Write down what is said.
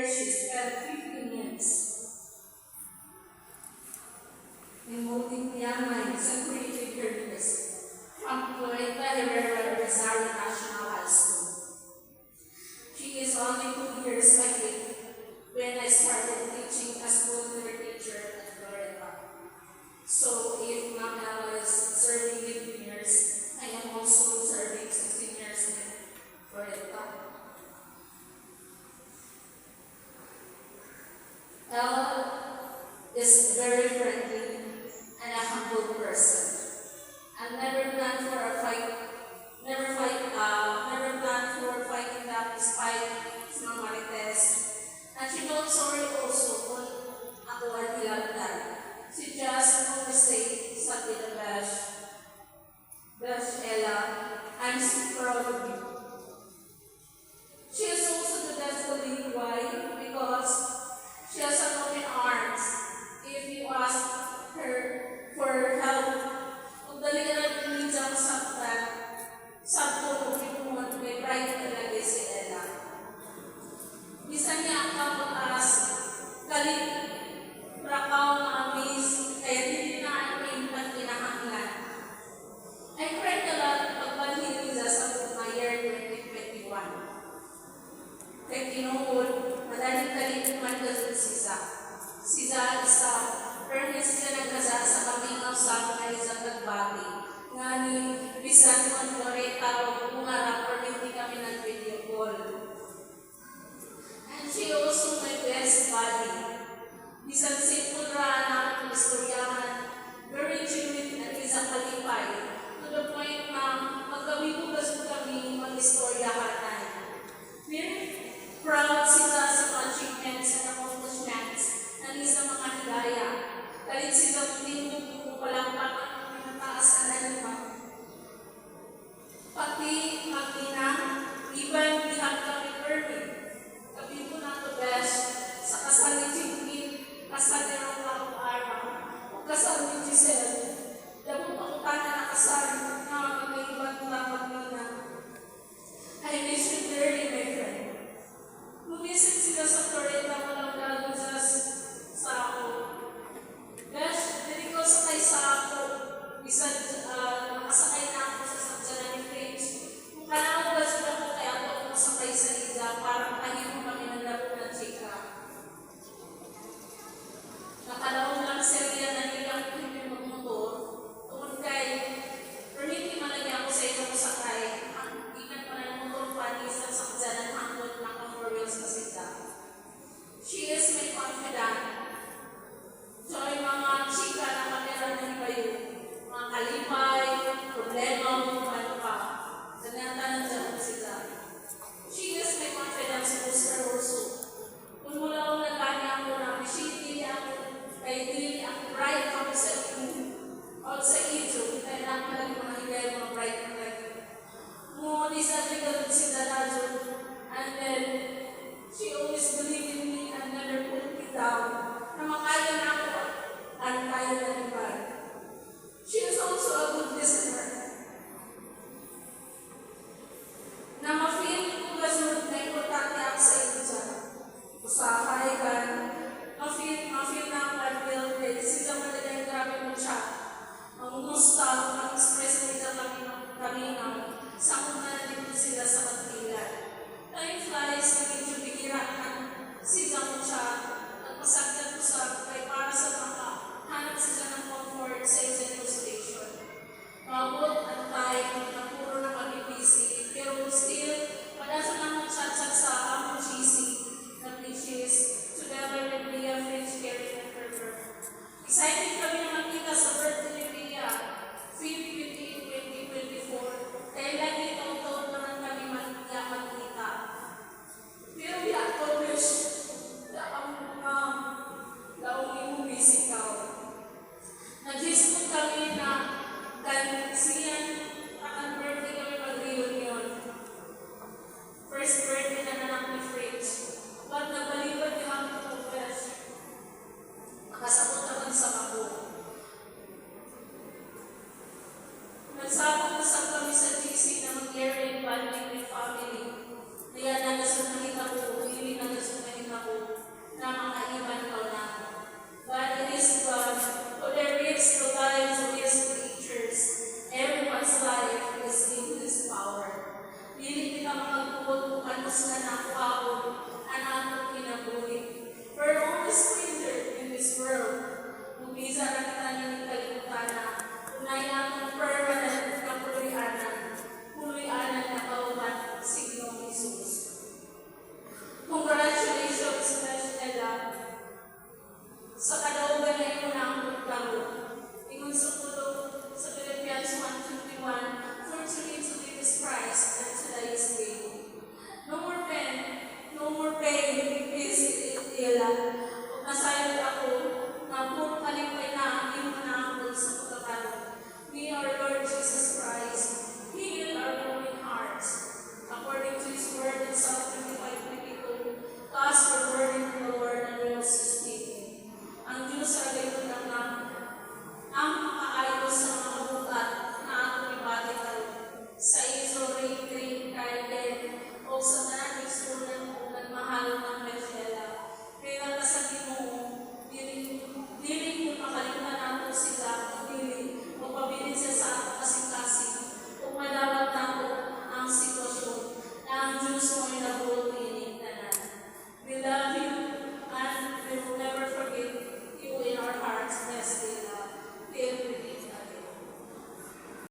she spent 15 minutes in molding young minds and creating careers from Florida Herrera Rosario National High School. She is only 2 years my age when I started teaching as culinary teacher at Florida. So if Ma'am Ella is serving 15 years, I am also serving 16 years in Florida. Ella is very friendly and a humble person. And never planned for a fight, never planned for fighting back despite small marites. And she don't sorry also kung ako ay hilagdan. She just always say, sabi na Besh, Ella, I'm so proud of you. She is also the best colleague. Why? Because she has an open arms. If you ask her for help, kung dali ka na minsan saktan, sabto kung pinuman, may pride talaga si Ella. Bisa niya ang kapag-as, kalit, prakaw na amaze, kaya hindi na aking pagkinahanglan. I cried a lot pagbalhin niya sa year 2021. Kaya kinuhod, madaling kalituman ka sa Siza. Siza isa, permit sila nagkasa sa kaming usap na isang nagbati. Nga ni bisan mo ang Loretta o kumarap or hindi kami nag-video call. And she also my best buddy. Bisan simple na ang istoryahan, very genuine at isang kalipay. To the point na magkabibugas kami mag-istoryahan na. Very proud sila sa achievements and accomplishments ng isang mga higaya. Kalit silang tingin ko palang ang pinataas ang naman. Pati ang Stella. Nasayod ako na puro